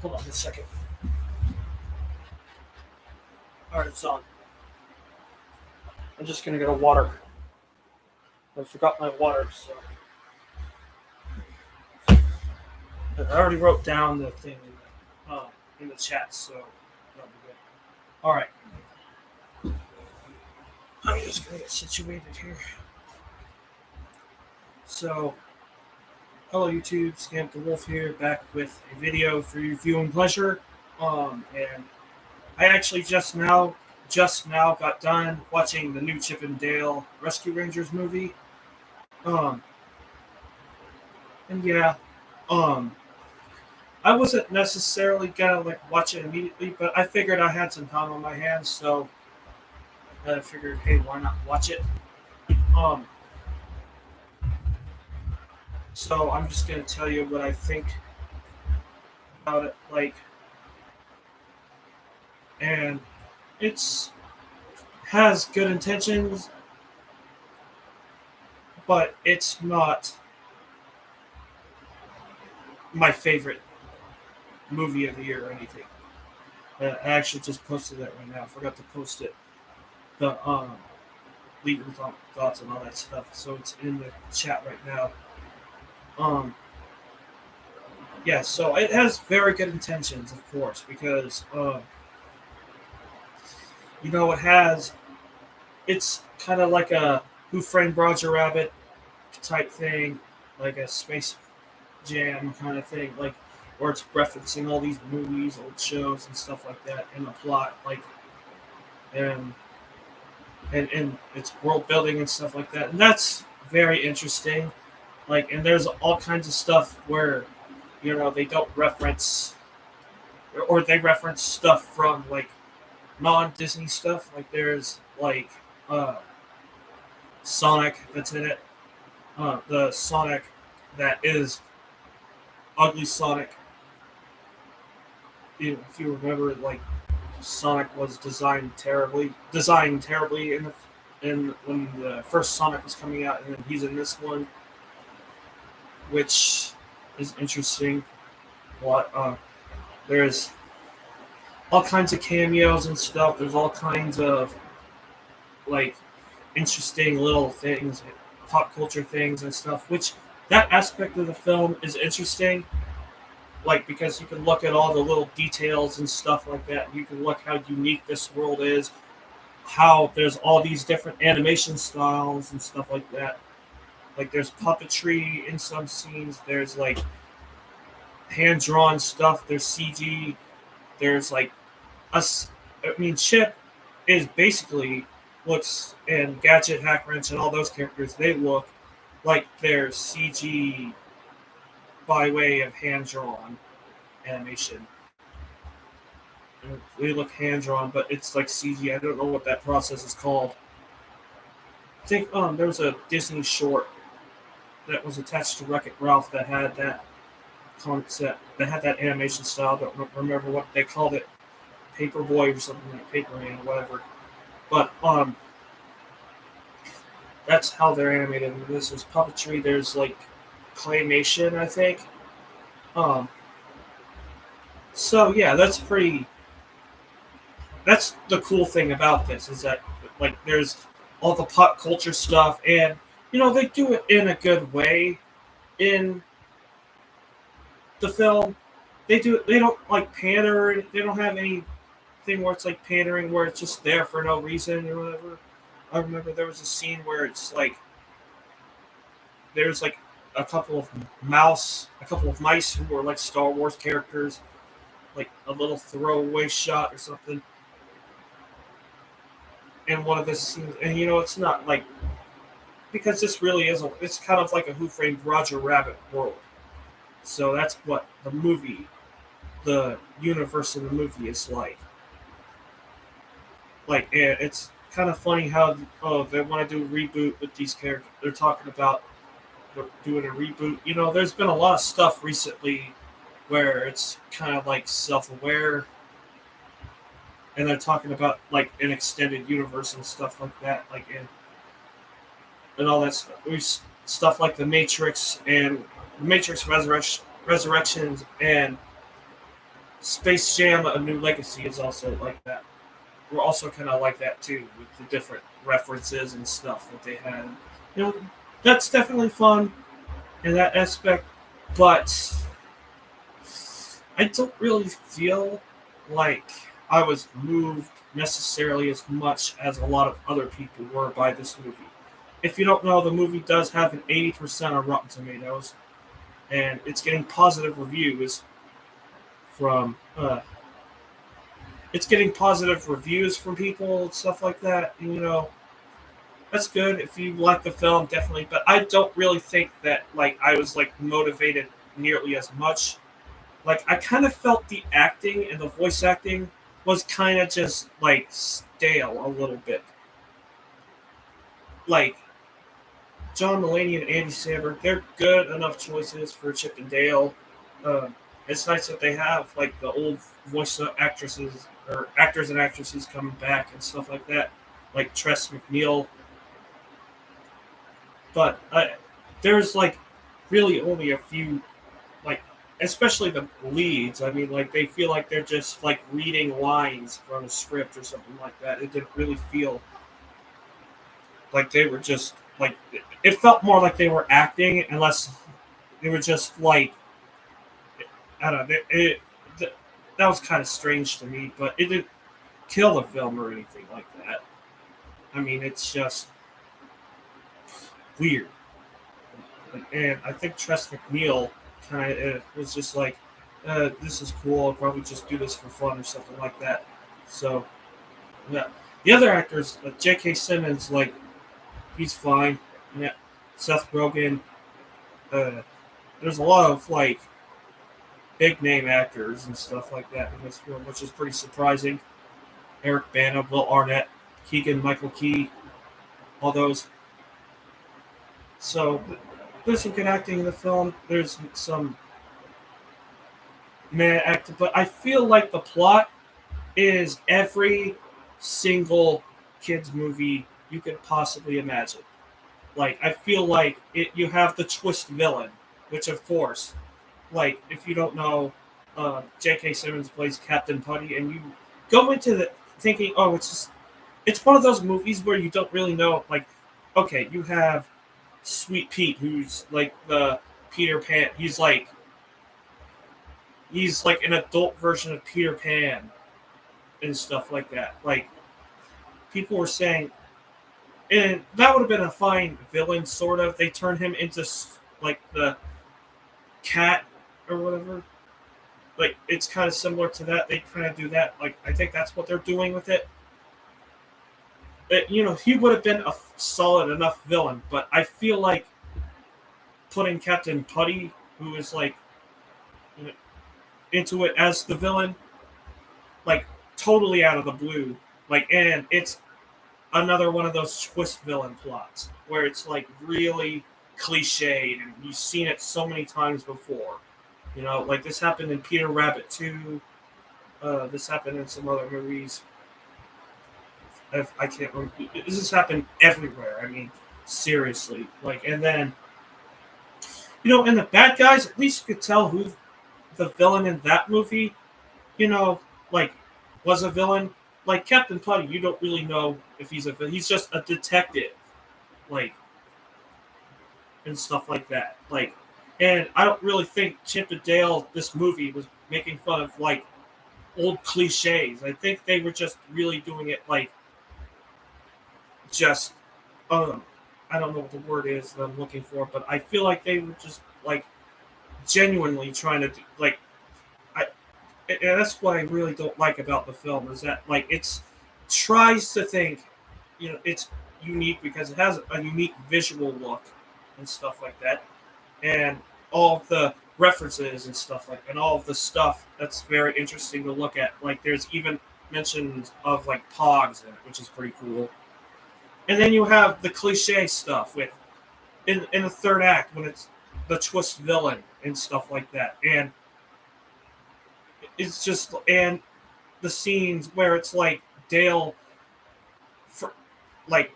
Hold on a second. All right, it's on. I'm just gonna get a water. I forgot my water, so I already wrote down the thing in the chat, so that'll be good. All right, I'm just gonna get situated here. So, hello YouTube, Scamp the Wolf here, back with a video for your viewing pleasure. And I actually just now got done watching the new Chip and Dale Rescue Rangers movie. Um, and yeah, um, I wasn't necessarily gonna like watch it immediately, but I figured I had some time on my hands, so I figured, hey, why not watch it? Um, so I'm just gonna tell you what I think about it, like, and it's has good intentions, but it's not my favorite movie of the year or anything. I actually just posted that right now. I forgot to post it. The leave your thoughts and all that stuff. So it's in the chat right now. Um, yeah, so it has very good intentions, of course, because it's kind of like a Who Framed Roger Rabbit type thing, like a Space Jam kind of thing, like where it's referencing all these movies, old shows, and stuff like that in the plot, like and and it's world building and stuff like that, and that's very interesting. Like, and there's all kinds of stuff where they don't reference or they reference stuff from like non-Disney stuff. Like there's like uh, Sonic that's in it. The Sonic that is ugly Sonic. If you remember, like Sonic was designed terribly in when the first Sonic was coming out, and then he's in this one, which is interesting. What there's all kinds of cameos and stuff. There's all kinds of like interesting little things, pop culture things and stuff. Which that aspect of the film is interesting, like because you can look at all the little details and stuff like that. You can look how unique this world is, how there's all these different animation styles and stuff like that. Like there's puppetry in some scenes. There's like hand drawn stuff. There's CG. There's like us. I mean, Chip is basically looks and Gadget, Hack Wrench, and all those characters. They look like they're CG by way of hand drawn animation. They look hand drawn, but it's like CG. I don't know what that process is called. I think there was a Disney short that was attached to Wreck It Ralph that had that concept, that had that animation style. I don't remember what they called it, Paperboy or something like Paperman or whatever. But that's how they're animated. This is puppetry. There's like claymation, I think. Um, so yeah, that's the cool thing about this is that like there's all the pop culture stuff, and they do it in a good way in the film. They don't like pander. They don't have anything where it's like pandering where it's just there for no reason or whatever. I remember there was a scene where it's like there's like a couple of mice who were like Star Wars characters, like a little throwaway shot or something in one of the scenes. And it's not like because this really isn't. It's kind of like a Who Framed Roger Rabbit world. So that's what the universe of the movie is like. Like it's kind of funny how they want to do a reboot with these characters. They're talking about doing a reboot. There's been a lot of stuff recently where it's kind of like self-aware, and they're talking about like an extended universe and stuff like that, like and all that stuff. Stuff like the Matrix and Matrix Resurrections and Space Jam: A New Legacy is also like that. We're also kind of like that too, with the different references and stuff that they had. You know, that's definitely fun in that aspect, but I don't really feel like I was moved necessarily as much as a lot of other people were by this movie. If you don't know, the movie does have an 80% on Rotten Tomatoes, and it's getting positive reviews from it's getting positive reviews from people and stuff like that. And, that's good if you like the film, definitely. But I don't really think that like I was like motivated nearly as much. Like I kind of felt the acting and the voice acting was kind of just like stale a little bit. Like John Mulaney and Andy Samberg, they're good enough choices for Chip and Dale. Uh, it's nice that they have like the old voice actresses or actors and actresses coming back and stuff like that, like Tress MacNeille. But there's like really only a few, like especially the leads. I mean, like they feel like they're just like reading lines from a script or something like that. It didn't really feel like they were just like it felt more like they were acting, unless they were just like I don't know. That was kind of strange to me, but it didn't kill the film or anything like that. I mean, it's just weird. And I think Tress MacNeille kind of was just like, "This is cool. I'll probably just do this for fun or something like that." So yeah, the other actors, like J.K. Simmons, like he's fine. Yeah, Seth Rogen. Uh, there's a lot of like big name actors and stuff like that in this film, which is pretty surprising. Eric Bana, Will Arnett, Keegan Michael Key, all those. So there's some good acting in the film. There's some mad acting, but I feel like the plot is every single kids movie you could possibly imagine. Like I feel like you have the twist villain, which of course, like if you don't know, J.K. Simmons plays Captain Putty, and you go into the thinking, oh, it's one of those movies where you don't really know. Like, okay, you have Sweet Pete, who's like the Peter Pan. He's like an adult version of Peter Pan and stuff like that. Like people were saying, and that would have been a fine villain, sort of. They turn him into like the cat or whatever. Like it's kind of similar to that. They kind of do that. Like I think that's what they're doing with it. He would have been a solid enough villain, but I feel like putting Captain Putty, who is like you know, into it as the villain, like totally out of the blue. Like, and it's another one of those twist villain plots where it's like really cliched and you've seen it so many times before. Like this happened in Peter Rabbit 2. This happened in some other movies. I can't remember. This has happened everywhere. I mean, seriously. Like, and then, and the bad guys, at least you could tell who the villain in that movie, you know, like, was a villain. Like Captain Putty, you don't really know if he's a villain. He's just a detective. Like, and stuff like that. Like, and I don't really think Chip and Dale, this movie, was making fun of like old cliches. I think they were just really doing it like just um I don't know what the word is that I'm looking for, but I feel like they were just like genuinely trying to do, like I and that's what I really don't like about the film is that like it's tries to think it's unique because it has a unique visual look and stuff like that and all of the references and stuff like and all of the stuff that's very interesting to look at. Like there's even mentions of like pogs in it, which is pretty cool. And then you have the cliche stuff with in the third act when it's the twist villain and stuff like that. And it's just and the scenes where it's like Dale for, like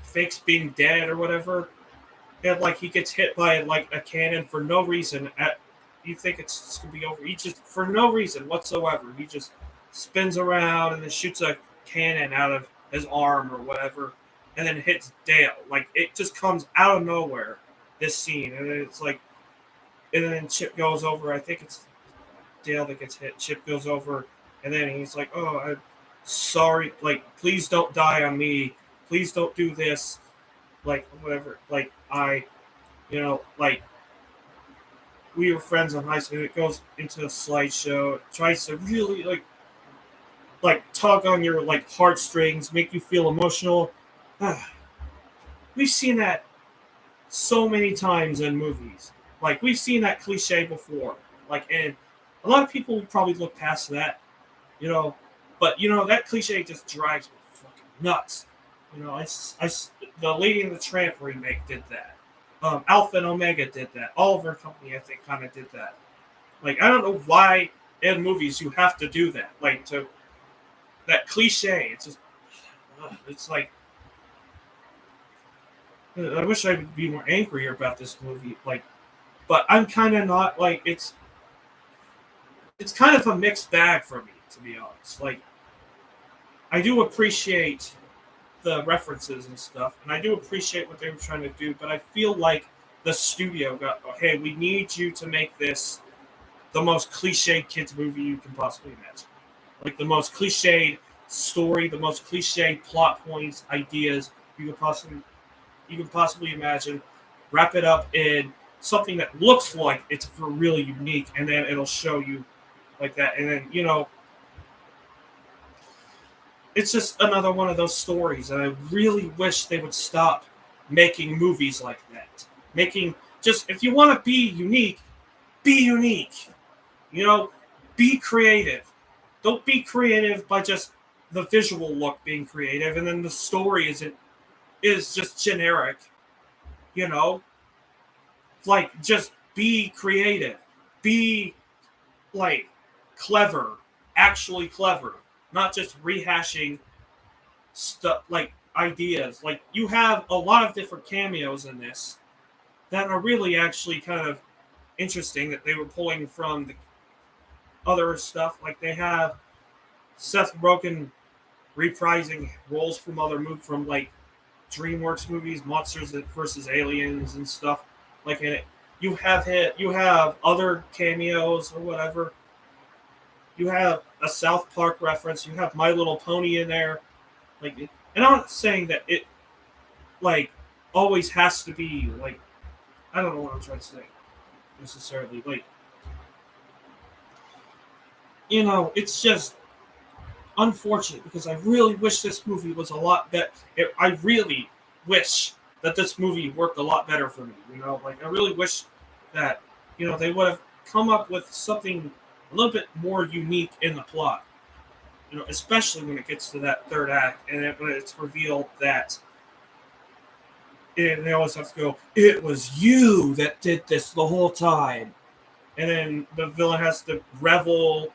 fakes being dead or whatever and like he gets hit by like a cannon for no reason at you think it's just gonna be over. He just, for no reason whatsoever, he just spins around and then shoots a cannon out of his arm or whatever, and then hits Dale. Like it just comes out of nowhere. This scene, and then it's like, and then Chip goes over. I think it's Dale that gets hit. Chip goes over, and then he's like, "Oh, I'm sorry. Like, please don't die on me. Please don't do this. Like, whatever. Like, like we were friends in high school." It goes into a slideshow. It tries to really like tug on your like heartstrings, make you feel emotional. We've seen that so many times in movies. Like we've seen that cliche before. Like, and a lot of people would probably look past that, you know. But that cliche just drives me fucking nuts. The Lady and the Tramp remake did that. Alpha and Omega did that. Oliver and Company, I think, kind of did that. Like, I don't know why in movies you have to do that. Like, to that cliche. It's just, it's like, I wish I would be more angry about this movie. Like, but I'm kind of not. Like, it's kind of a mixed bag for me, to be honest. Like, I do appreciate the references and stuff, and I do appreciate what they were trying to do, but I feel like the studio got, hey, we need you to make this the most cliched kids movie you can possibly imagine. Like, the most cliched story, the most cliched plot points, ideas you can possibly imagine. Wrap it up in something that looks like it's for really unique, and then it'll show you like that. And then, it's just another one of those stories, and I really wish they would stop making movies like that. If you want to be unique, be unique. Be creative. Don't be creative by just the visual look being creative, and then the story is just generic. Like, just be creative. Be like clever, actually clever, not just rehashing stuff like ideas. Like, you have a lot of different cameos in this that are really actually kind of interesting that they were pulling from the other stuff. Like, they have Seth Rogen reprising roles from other movies, from like DreamWorks movies, Monsters versus Aliens and stuff. Like, in it, you have other cameos or whatever. You have a South Park reference. You have My Little Pony in there. Like, and I'm not saying that it like always has to be like, I don't know what I'm trying to say necessarily. Like, it's just unfortunate because I really wish this movie was a lot better. I really wish that this movie worked a lot better for me. Like, I really wish that they would have come up with something a little bit more unique in the plot. Especially when it gets to that third act, and when it's revealed that they always have to go, "It was you that did this the whole time," and then the villain has to revel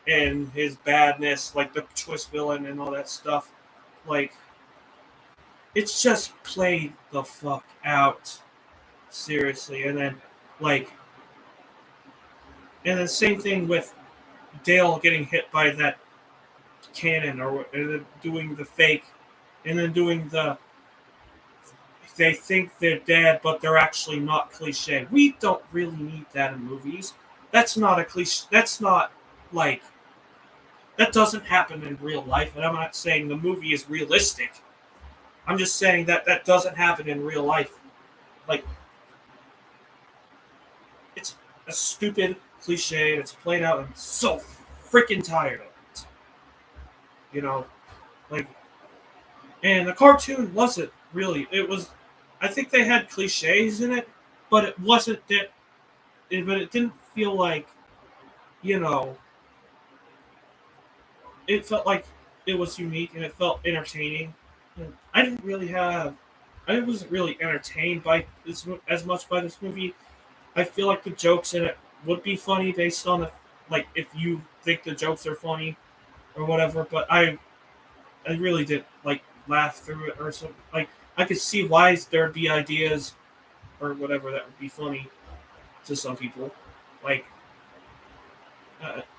in his badness, like the twist villain and all that stuff. Like, it's just played the fuck out, seriously. And then, same thing with Dale getting hit by that cannon, and then doing the fake, and then doing they think they're dead, but they're actually not cliche. We don't really need that in movies. That's not a cliche. That's not like, that doesn't happen in real life. And I'm not saying the movie is realistic. I'm just saying that doesn't happen in real life. Like, it's a stupid cliche. It's played out. I'm so freaking tired of it. Like, and the cartoon wasn't really. It was. I think they had cliches in it, but it wasn't that. But it didn't feel like, it felt like it was unique and it felt entertaining. I wasn't really entertained by this as much by this movie. I feel like the jokes in it would be funny based on like, if you think the jokes are funny or whatever. But I really didn't like laugh through it or something. Like, I could see why there'd be ideas or whatever that would be funny to some people. Like,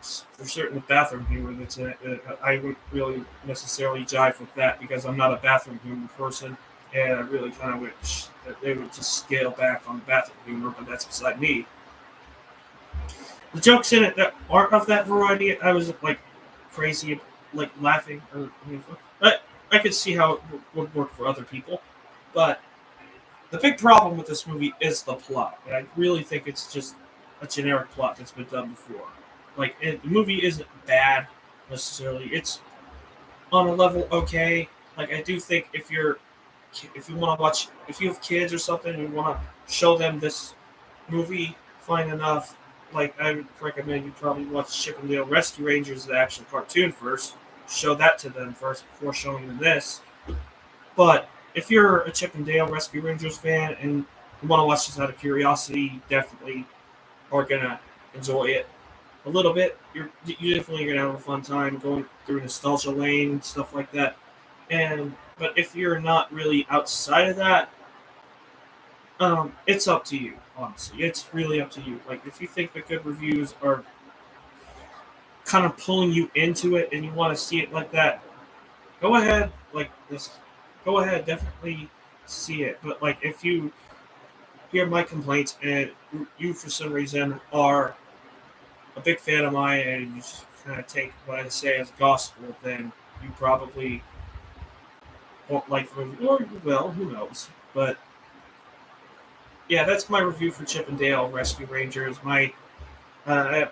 For certain, the bathroom humor that's in it, I wouldn't really necessarily jive with that because I'm not a bathroom humor person, and I really kind of wish that they would just scale back on the bathroom humor, but that's beside me. The jokes in it that aren't of that variety, I was like crazy, like laughing. I, I could see how it would work for other people, but the big problem with this movie is the plot. And I really think it's just a generic plot that's been done before. The movie isn't bad necessarily. It's on a level okay. Like I do think if you want to watch if you have kids or something and you want to show them this movie, fine enough. Like I would recommend you probably watch Chippendale Rescue Rangers, the action cartoon first. Show that to them first before showing them this. But if you're a Chippendale Rescue Rangers fan and you want to watch this out of curiosity, you definitely are gonna enjoy it a little bit. You definitely gonna have a fun time going through nostalgia lane and stuff like that. And but if you're not really outside of that, it's up to you. Honestly, it's really up to you. Like if you think the good reviews are kind of pulling you into it and you want to see it like that, go ahead. Like this, go ahead. Definitely see it. But like if you hear my complaints and you for some reason are a big fan of mine and you just kind of take what I say as gospel, then you probably won't like the movie, or you will. Who knows? But yeah, that's my review for Chippendale Rescue Rangers. Uh,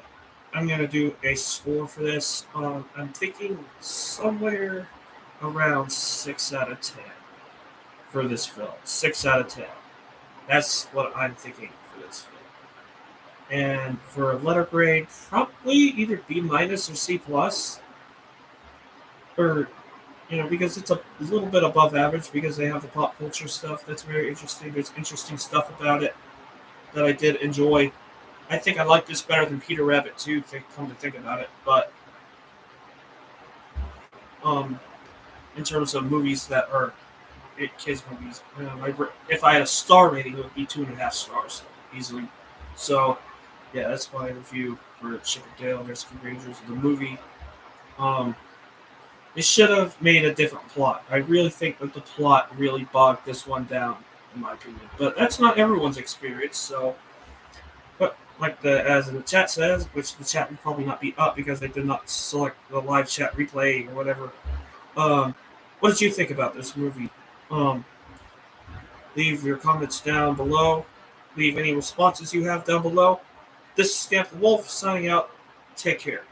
I'm gonna do a score for this. I'm thinking somewhere around 6 out of 10 for this film. 6 out of 10. That's what I'm thinking for this film. And for a letter grade, probably either B minus or C plus, or because it's a little bit above average because they have the pop culture stuff that's very interesting. There's interesting stuff about it that I did enjoy. I think I like this better than Peter Rabbit too. Come to think about it, but um, in terms of movies that are kids movies, if I had a star rating, it would be 2.5 stars easily. So yeah, that's my review for Chippendale Rescue Rangers, the movie. Um, They should have made a different plot. I really think that the plot really bogged this one down, in my opinion. But that's not everyone's experience. So, but like as the chat says, which the chat will probably not be up because they did not select the live chat replay or whatever. Um, what did you think about this movie? Um, Leave your comments down below. Leave any responses you have down below. This is Scamp the Wolf signing out. Take care.